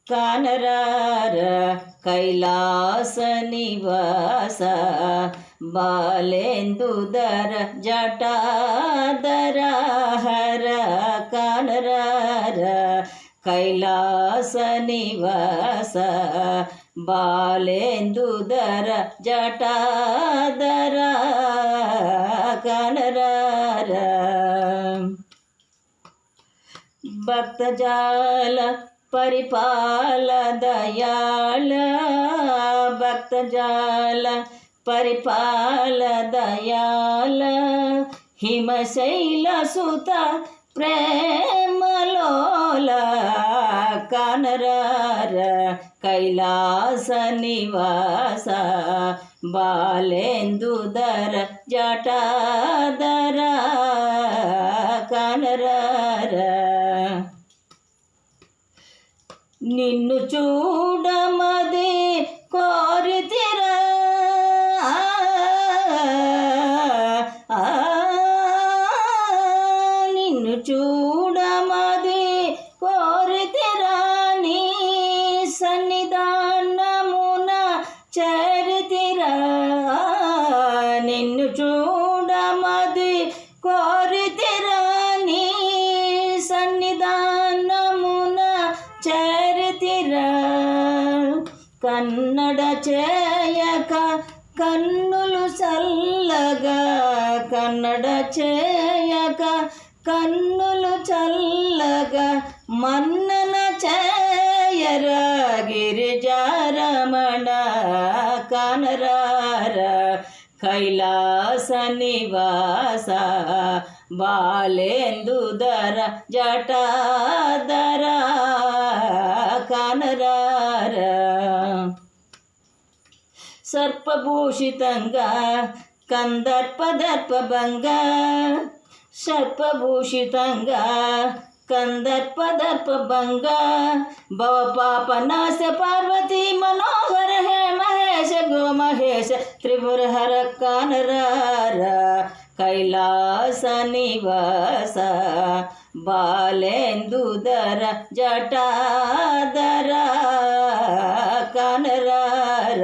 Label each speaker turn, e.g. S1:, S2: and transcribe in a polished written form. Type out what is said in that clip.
S1: ಕಾನರಾರ ಕೈಲಾಸ ನಿವಾಸ ಬಾಲೆಂದುದರ ಜಟಾಧರ ಹರ ಕಾನರಾರ ಕೈಲಾಸ ನಿವಾಸ ಬಾಲೆಂದುದರ ಜಟಾಧರ ಕಾನರಾರ ಭಕ್ತಜಾಲ ಪರಿಪಾಲ ದಯಾಳ ಭಕ್ತಜಾಲ ಪರಿಪಾಲ ದಯಾಳ ಹಿಮಶೈಲ ಸುತ ಪ್ರೇಮಲೋಲ ಕಾನರಾರ ಕೈಲಾಸ ನಿವಾಸ ಬಾಲೆಂದುದರ ಜಟಾಧರ ಕಾನರಾರ నిన్ను చూడమదే కోరితిర నిన్ను చూడమదే కోరితిర నీ సన్నిధానమున చేరితిర నిన్ను చూడమదే కోరితిర నీ సన్నిధానమున చేరితిర కన్నడ చేయక కన్నులు చల్లగా కన్నడ చేయక కన్నులు చల్లగా మన్నన చేయర గిరిజారమణ కానరార కైలాಸ నివాಸ బాలేందుదర జటాధర కానరార సర్పభూషితంగా కందర్పదర్పభంగా సర్పభూషితంగా కందర్పదర్పభంగా భవపాపనాశ పార్వతీ మనోహర హే మహేశ గో మహేశ త్రిపురహర కానరార కైలాಸ నివాಸ బాలేందుదర జటాధర కానరార